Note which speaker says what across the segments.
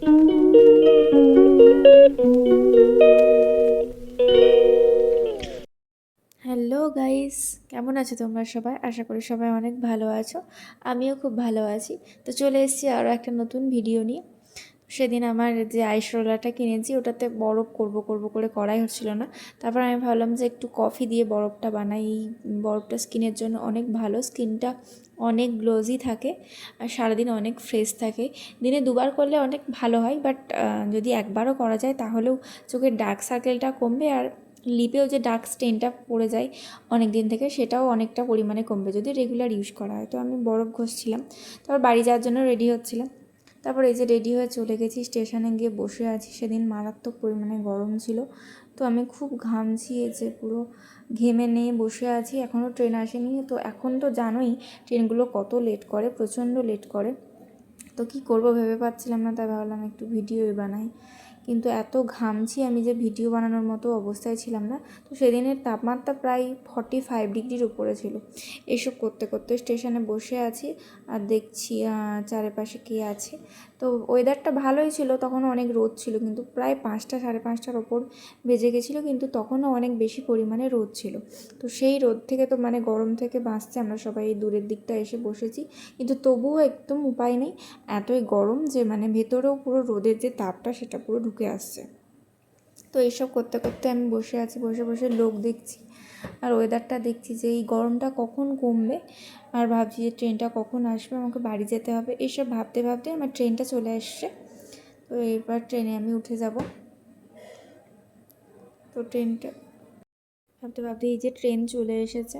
Speaker 1: Hello guys, কেমন আছো তোমরা সবাই? আশা করি সবাই অনেক ভালো আছো। আমিও খুব ভালো আছি। তো চলে এসেছি আরও একটা নতুন ভিডিও নিয়ে। সেদিন আমার যে আইস রোলারটা কিনেছি ওটাতে বরফ করব করে করাই হচ্ছিল না। তারপর আমি ভাবলাম যে একটু কফি দিয়ে বরফটা বানাই। এই বরফটা স্কিনের জন্য অনেক ভালো, স্কিনটা অনেক গ্লোজি থাকে আর সারাদিন অনেক ফ্রেশ থাকে। দিনে দুবার করলে অনেক ভালো হয়, বাট যদি একবারও করা যায় তাহলেও চোখের ডার্ক সার্কেলটা কমবে আর লিপেও যে ডার্ক স্টেনটা পড়ে যায় অনেক দিন থেকে সেটাও অনেকটা পরিমাণে কমবে যদি রেগুলার ইউজ করা হয়। তো আমি বরফ ঘষছিলাম, তারপর বাড়ি যাওয়ার জন্য রেডি হচ্ছিলাম। তারপর এই যে রেডি হয়ে চলে গেছি, স্টেশনে গিয়ে বসে আছি। সেদিন মারাত্মক পরিমাণে গরম ছিল, তো আমি খুব ঘামছি, এই যে পুরো ঘেমে নিয়ে বসে আছি। এখনও ট্রেন আসেনি। তো এখন তো জানোই ট্রেনগুলো কত লেট করে, প্রচণ্ড লেট করে। তো কী করব ভেবে পাচ্ছিলাম না, তাই ভাবলাম একটু ভিডিওই বানাই। কিন্তু এত ঘামছি আমি যে ভিডিও বানানোর মতো অবস্থায় ছিলাম না। তো সেদিনের তাপমাত্রা প্রায় 45 ডিগ্রির উপরে ছিল। এসব করতে করতে স্টেশনে বসে আছি আর দেখছি চারিপাশে কে আছে। তো ওয়েদারটা ভালোই ছিল, তখনও অনেক রোদ ছিল, কিন্তু প্রায় 5টা সাড়ে 5টার ওপর বেজে গেছিলো, কিন্তু তখনও অনেক বেশি পরিমাণে রোদ ছিল। তো সেই রোদ থেকে তো মানে গরম থেকে বাঁচতে আমরা সবাই এই দূরের দিকটা এসে বসেছি, কিন্তু তবুও একদম উপায় নেই। এতই গরম যে মানে ভেতরেও পুরো রোদের যে তাপটা সেটা পুরো ঢুকে আসছে। তো এইসব করতে করতে আমি বসে আছি, বসে বসে লোক দেখছি আর ওয়েদারটা দেখছি যে এই গরমটা কখন কমবে, আর ভাবছি যে ট্রেনটা কখন আসবে, আমাকে বাড়ি যেতে হবে। এইসব ভাবতে ভাবতে আমার ট্রেনটা চলে আসছে। তো এবার ট্রেনে আমি উঠে যাব। তো ট্রেনটা ভাবতে ভাবতে এই যে ট্রেন চলে এসেছে।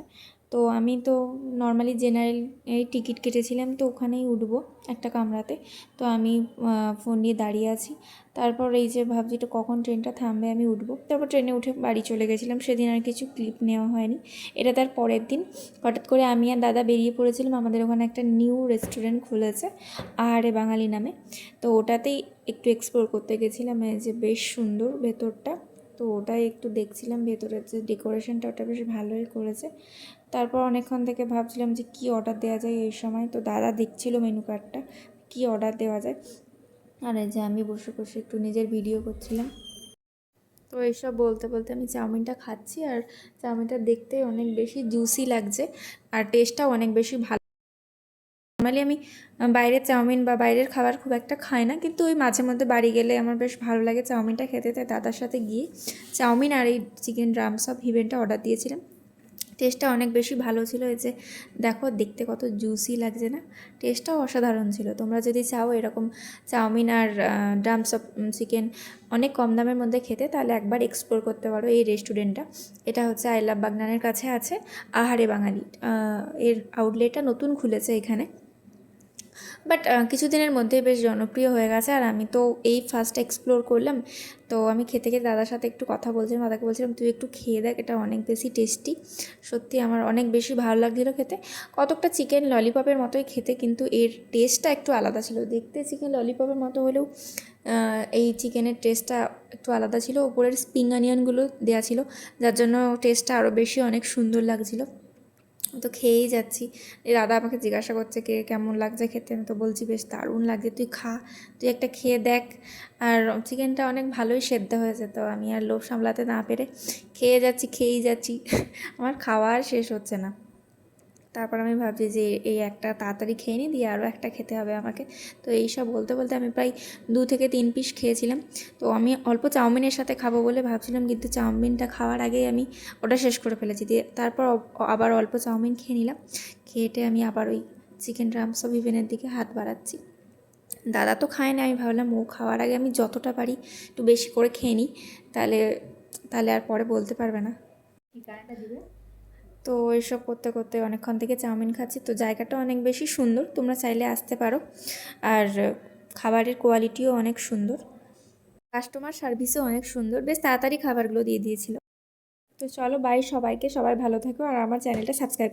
Speaker 1: তো আমি তো নর্মালি জেনারেল এই টিকিট কেটেছিলাম, তো ওখানেই উঠবো একটা কামরাতে। তো আমি ফোন নিয়ে দাঁড়িয়ে আছি। তারপর এই যে ভাবছি তো কখন ট্রেনটা থামবে আমি উঠবো। তারপর ট্রেনে উঠে বাড়ি চলে গেছিলাম। সেদিন আর কিছু ক্লিপ নেওয়া হয়নি। এটা তার পরের দিন হঠাৎ করে আমি আর দাদা বেরিয়ে পড়েছিলাম। আমাদের ওখানে একটা নিউ রেস্টুরেন্ট খুলেছে, আহারে বাঙালি নামে। তো ওটাতেই একটু এক্সপ্লোর করতে গেছিলাম। এই যে বেশ সুন্দর ভেতরটা, তো ওটাই একটু দেখছিলাম। ভেতরের যে ডেকোরেশনটা ওটা বেশ ভালোই করেছে। তারপর অনেকক্ষণ থেকে ভাবছিলাম যে কী অর্ডার দেওয়া যায় এই সময়। তো দাদা দেখছিল মেনু কার্ডটা, কী অর্ডার দেওয়া যায়। আর এই যে আমি বসে বসে একটু নিজের ভিডিও করছিলাম। তো এইসব বলতে বলতে আমি চাউমিনটা খাচ্ছি, আর চাউমিনটা দেখতে অনেক বেশি জুসি লাগছে আর টেস্টটাও অনেক বেশি ভালো। নর্মালি আমি বাইরের চাউমিন বা বাইরের খাবার খুব একটা খাই না, কিন্তু ওই মাঝে মধ্যে বাড়ি গেলে আমার বেশ ভালো লাগে চাউমিনটা খেতে। তাই দাদার সাথে গিয়ে চাউমিন আর এই চিকেন ড্রামস অফ হিভেনটা অর্ডার দিয়েছিলাম। টেস্টটা অনেক বেশি ভালো ছিল। এই যে দেখো দেখতে কত জুসি লাগছে না, টেস্টটাও অসাধারণ ছিল। তোমরা যদি চাও এরকম চাউমিন আর ড্রামস অফ চিকেন অনেক কম দামের মধ্যে খেতে, তাহলে একবার এক্সপ্লোর করতে পারো এই রেস্টুরেন্টটা। এটা হচ্ছে আই লাভ বাগনানের কাছে আছে, আহারে বাঙালি। এর আউটলেটটা নতুন খুলেছে এখানে, বাট কিছুদিনের মধ্যেই বেশ জনপ্রিয় হয়ে গেছে। আর আমি তো এই ফার্স্ট এক্সপ্লোর করলাম। তো আমি খেতে খেতে দাদার সাথে একটু কথা বলছিলাম, দাদাকে বলছিলাম তুই একটু খেয়ে দেখ, এটা অনেক বেশি টেস্টি। সত্যি আমার অনেক বেশি ভালো লাগছিলো খেতে। কতকটা চিকেন ললিপপের মতোই খেতে, কিন্তু এর টেস্টটা একটু আলাদা ছিল। দেখতে চিকেন ললিপপের মতো হলেও এই চিকেনের টেস্টটা একটু আলাদা ছিল। উপরের স্প্রিং অনিয়নগুলো দেওয়া ছিল, যার জন্য টেস্টটা আরও বেশি অনেক সুন্দর লাগছিলো। তো খেয়েই যাচ্ছি। এই দাদা আমাকে জিজ্ঞাসা করছে কে কেমন লাগছে খেতে। আমি তো বলছি বেশ দারুণ লাগছে, তুই খা, তুই একটা খেয়ে দেখ। আর চিকেনটা অনেক ভালোই সেদ্ধ হয়েছে। তো আমি আর লোভ সামলাতে না পেরে খেয়েই যাচ্ছি আমার খাওয়া আর শেষ হচ্ছে না। তারপর আমি ভাবছি যে এই একটা তাড়াতাড়ি খেয়ে নিই, দিয়ে আরও একটা খেতে হবে আমাকে। তো এই সব বলতে বলতে আমি প্রায় 2 থেকে 3 পিস খেয়েছিলাম। তো আমি অল্প চাউমিনের সাথে খাবো বলে ভাবছিলাম, কিন্তু চাউমিনটা খাওয়ার আগেই আমি ওটা শেষ করে ফেলেছি। দিয়ে তারপর আবার অল্প চাউমিন খেয়ে নিলাম। খেয়েটে আমি আবার ওই চিকেন ড্রামস অফ হেভেনের দিকে হাত বাড়াচ্ছি। দাদা তো খায় না, আমি ভাবলাম ও খাওয়ার আগে আমি যতটা পারি একটু বেশি করে খেয়ে নিই, তাহলে তাহলে আর পরে বলতে পারবে না। তো এইসব করতে করতে অনেকক্ষণ থেকে চাউমিন খাচ্ছি। তো জায়গাটা অনেক বেশি সুন্দর, তোমরা চাইলে আসতে পারো। আর খাবারের কোয়ালিটিও অনেক সুন্দর, কাস্টমার সার্ভিসও অনেক সুন্দর, বেশ তাড়াতাড়ি খাবারগুলো দিয়ে দিয়েছিল। তো চলো বাই সবাইকে, সবাই ভালো থেকো আর আমার চ্যানেলটা সাবস্ক্রাইব